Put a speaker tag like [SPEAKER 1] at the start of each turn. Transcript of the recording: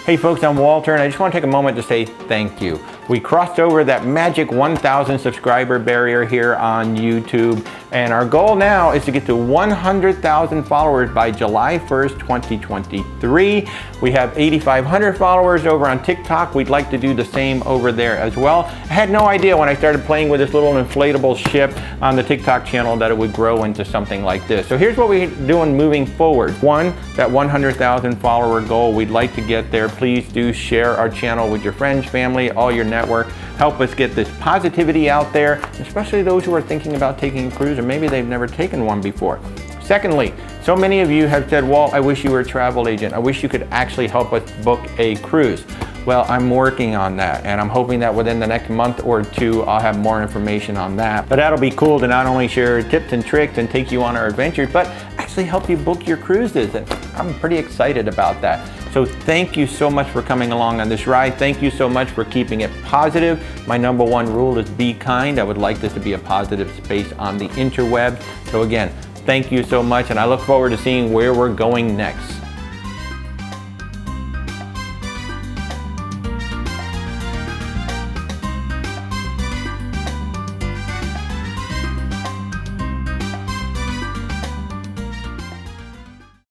[SPEAKER 1] Hey folks, I'm Walter, and I just want to take a moment to say thank you. We crossed over that magic 1,000 subscriber barrier here on YouTube, and our goal now is to get to 100,000 followers by July 1st, 2023. We have 8,500 followers over on TikTok. We'd like to do the same over there as well. I had no idea when I started playing with this little inflatable ship on the TikTok channel that it would grow into something like this. So here's what we're doing moving forward. One, that 100,000 follower goal, we'd like to get there. Please do share our channel with your friends, family, all your network. Help us get this positivity out there, especially those who are thinking about taking a cruise or maybe they've never taken one before. Secondly, so many of you have said, Walt, I wish you were a travel agent. I wish you could actually help us book a cruise. Well, I'm working on that, and I'm hoping that within the next month or two, I'll have more information on that. But that'll be cool to not only share tips and tricks and take you on our adventures, but actually help you book your cruises. And I'm pretty excited about that. So thank you so much for coming along on this ride. Thank you so much for keeping it positive. My number one rule is be kind. I would like this to be a positive space on the interwebs. So again, thank you so much, and I look forward to seeing where we're going next.